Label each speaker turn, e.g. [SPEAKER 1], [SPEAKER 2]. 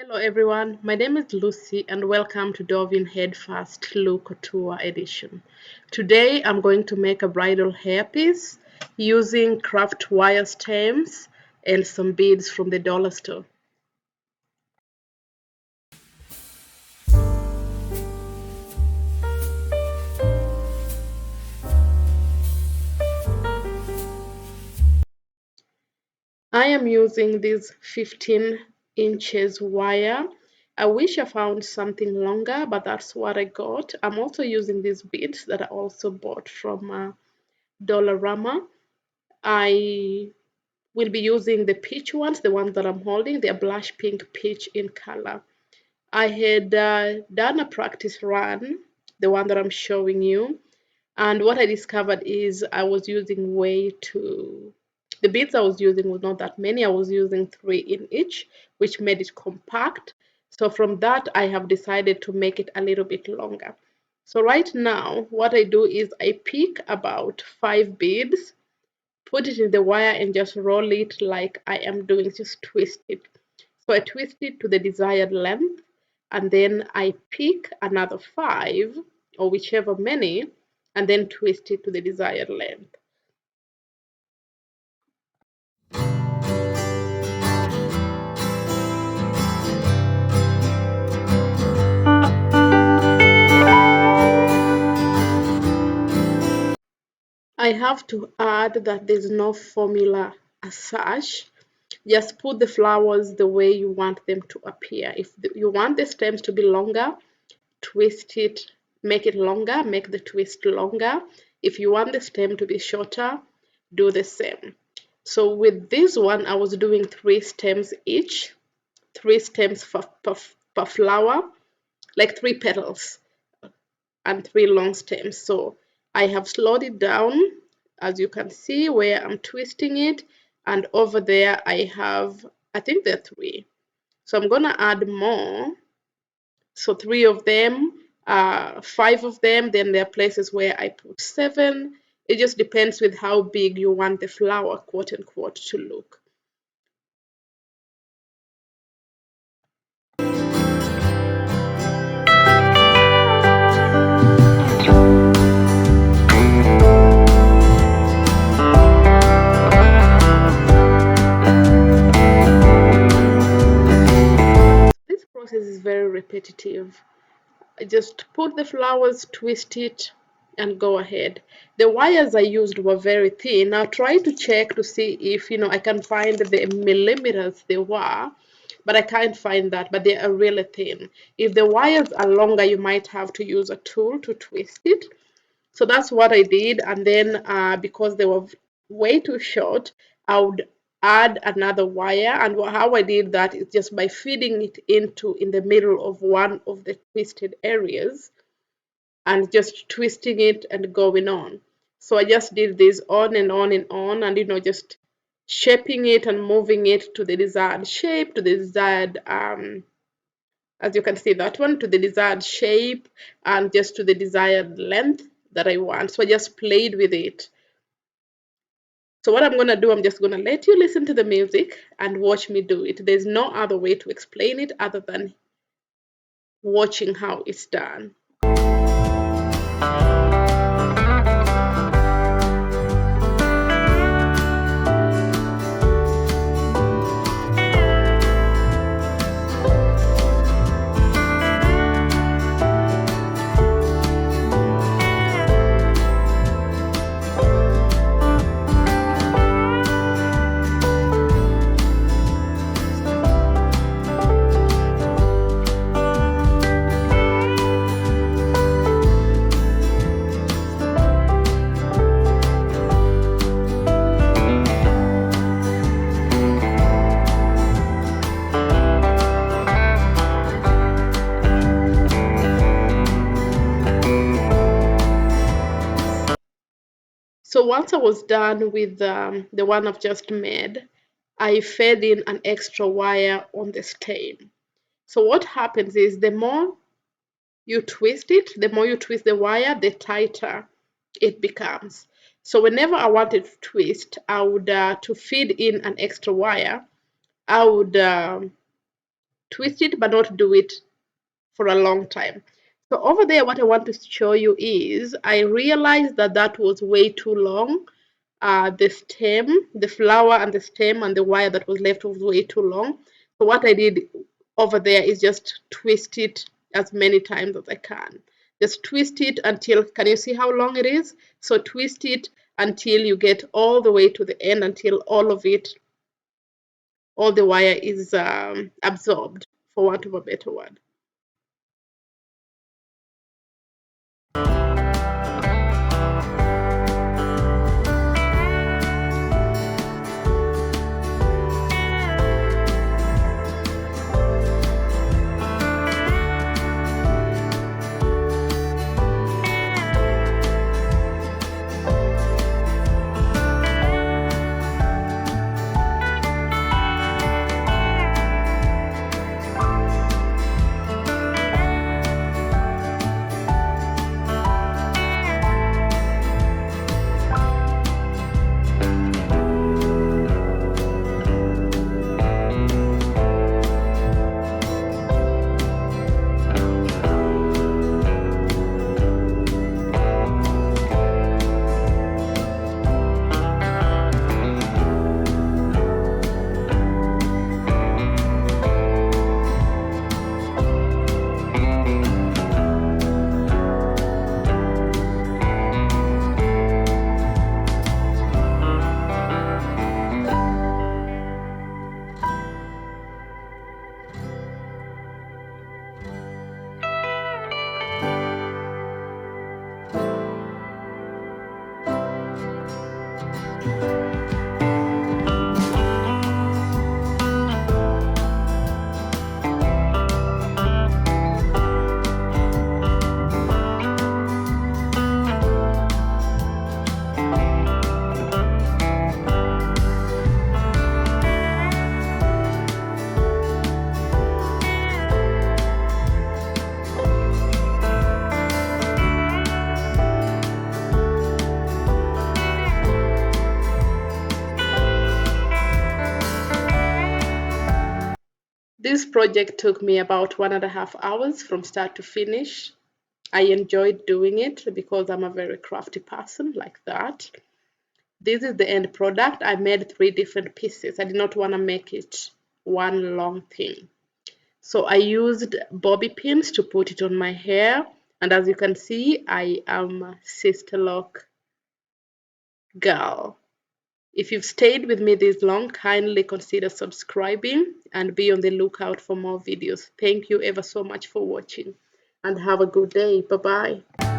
[SPEAKER 1] Hello everyone, my name is Lucy and welcome to Dovin Head First Look Tour Edition. Today I'm going to make a bridal hairpiece using craft wire stems and some beads from the dollar store. I am using this 15 inches wire. I wish I found something longer, but that's what I got. I'm also using these beads that I also bought from Dollarama. I will be using the peach ones, the ones that I'm holding. They're blush pink peach in color. I had done a practice run, the one that I'm showing you, and what I discovered is I was using the beads I was using was not that many. I was using 3 in each, which made it compact. So from that, I have decided to make it a little bit longer. So right now, what I do is I pick about 5 beads, put it in the wire and just roll it like I am doing, just twist it. So I twist it to the desired length and then I pick another 5 or whichever many and then twist it to the desired length. I have to add that there's no formula as such. Just put the flowers the way you want them to appear. If you want the stems to be longer, twist it, make it longer, make the twist longer. If you want the stem to be shorter, do the same. So with this one, I was doing 3 stems each, 3 stems per flower, like 3 petals and 3 long stems. So I have slowed it down, as you can see where I'm twisting it, and over there I think there are 3. So I'm gonna add more. So 3 of them, 5 of them, then there are places where I put 7. It just depends with how big you want the flower, quote unquote, to look. This process is very repetitive. I just put the flowers, twist it, and go ahead. The wires I used were very thin. Now try to check to see if I can find the millimeters they were, but I can't find that. But they are really thin. If the wires are longer, you might have to use a tool to twist it. So that's what I did, and then because they were way too short, I would add another wire. And how I did that is just by feeding it in the middle of one of the twisted areas and just twisting it and going on. So I just did this on and on and on, and just shaping it and moving it to the desired shape, to the desired as you can see, that one to the desired shape and just to the desired length that I want. So I just played with it. So what I'm going to do, I'm just going to let you listen to the music and watch me do it. There's no other way to explain it other than watching how it's done. So once I was done with the one I've just made, I fed in an extra wire on the stem. So what happens is the more you twist it, the more you twist the wire, the tighter it becomes. So whenever I wanted to twist, I would to feed in an extra wire, I would twist it, but not do it for a long time. So over there, what I want to show you is I realized that that was way too long. The stem, the flower and the stem and the wire that was left was way too long. So what I did over there is just twist it as many times as I can. Just twist it until, can you see how long it is? So twist it until you get all the way to the end, until all of it, all the wire is absorbed, for want of a better word. This project took me about 1.5 hours from start to finish. I enjoyed doing it because I'm a very crafty person like that. This is the end product. I made 3 different pieces. I did not want to make it one long thing. So I used bobby pins to put it on my hair. And as you can see, I am a sister lock girl. If you've stayed with me this long, kindly consider subscribing and be on the lookout for more videos. Thank you ever so much for watching and have a good day. Bye-bye.